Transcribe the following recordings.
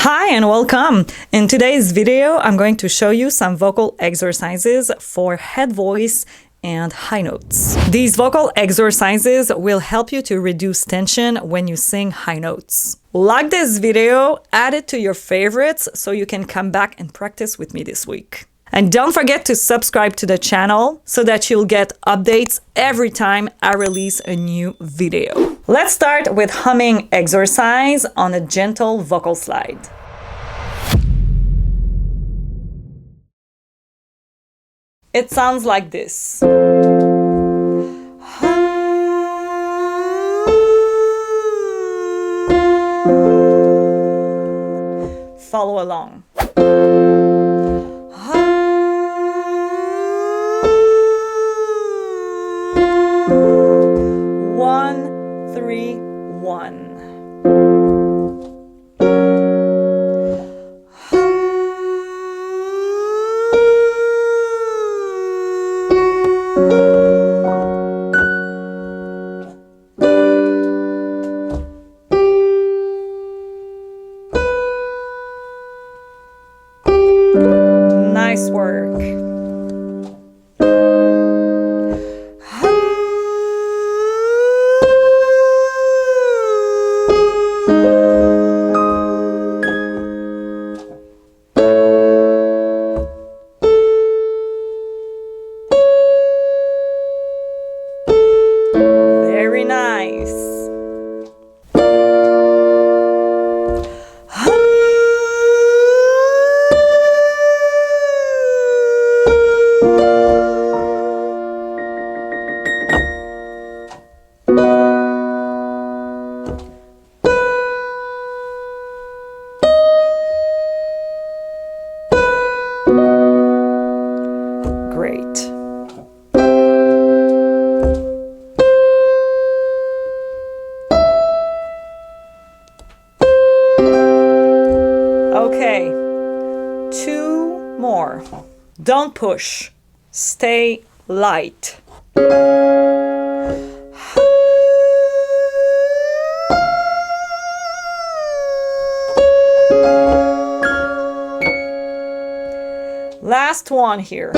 Hi and welcome! In today's video, I'm going to show you some vocal exercises for head voice and high notes. These vocal exercises will help you to reduce tension when you sing high notes. Like this video, add it to your favorites so you can come back and practice with me this week. And don't forget to subscribe to the channel so that you'll get updates every time I release a new video. Let's start with humming exercise on a gentle vocal slide. It sounds like this. Follow along. 1, 3, 1. Nice work. Very nice. Great. Okay, 2 more. Don't push. Stay light. Last one here.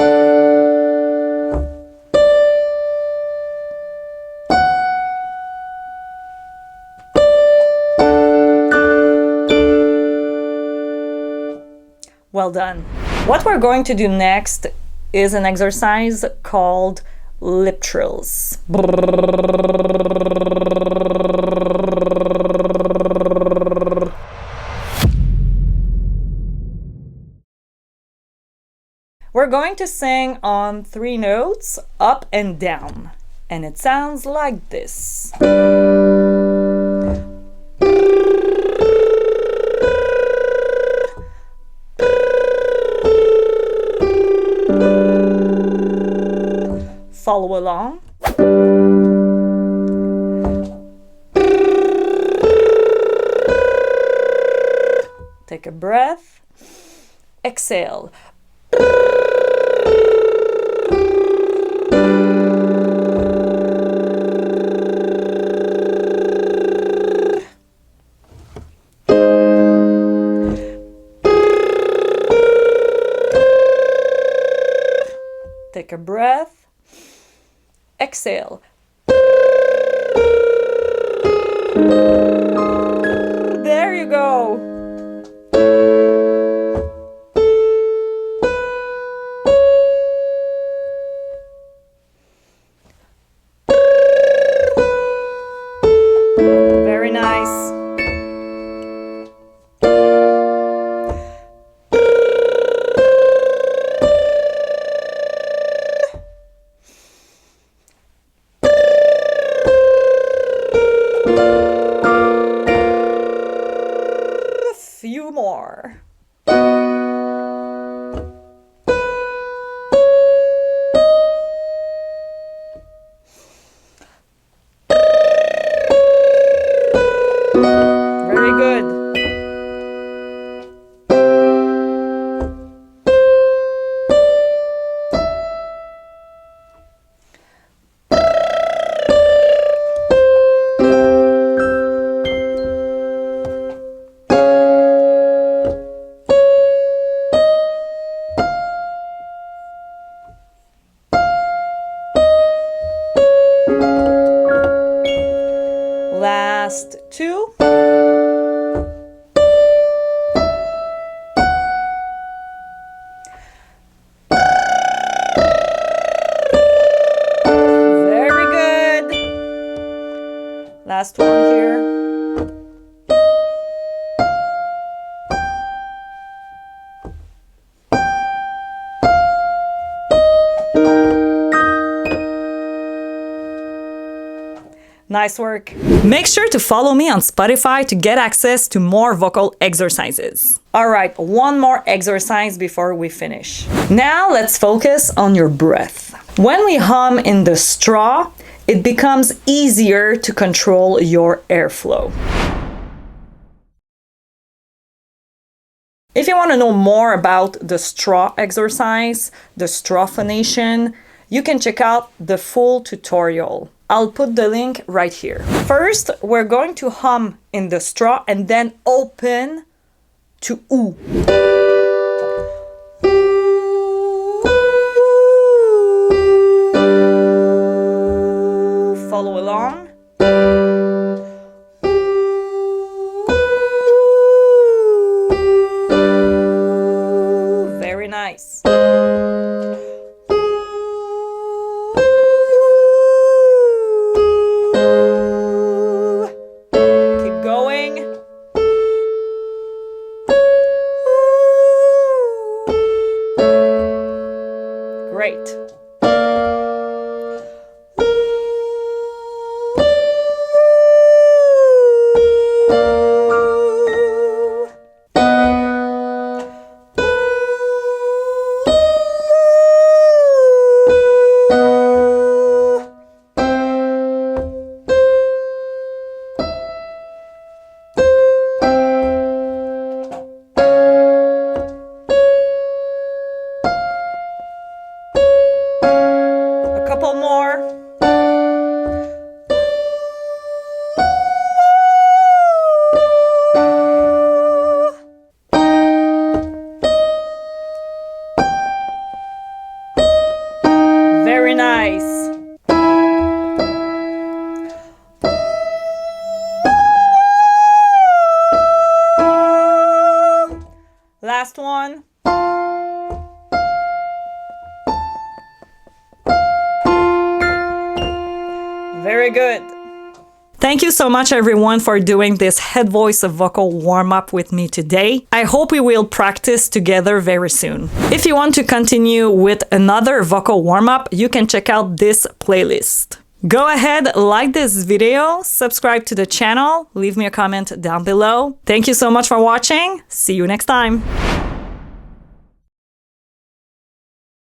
Well done. What we're going to do next is an exercise called lip trills. We're going to sing on 3 notes, up and down, and it sounds like this. Follow along. Take a breath. Exhale. Take a breath. Exhale. There you go. Very nice. Few more. Very good. Nice work. Make sure to follow me on Spotify to get access to more vocal exercises. All right, one more exercise before we finish. Now let's focus on your breath. When we hum in the straw, it becomes easier to control your airflow. If you want to know more about the straw exercise, the straw phonation, you can check out the full tutorial. I'll put the link right here. First, we're going to hum in the straw and then open to oo. Follow along. Very nice. Great. Couple more. Very nice. Last one. Very good. Thank you so much, everyone, for doing this head voice vocal warm-up with me today. I hope we will practice together very soon. If you want to continue with another vocal warm-up, you can check out this playlist. Go ahead, like this video, subscribe to the channel, leave me a comment down below. Thank you so much for watching. See you next time.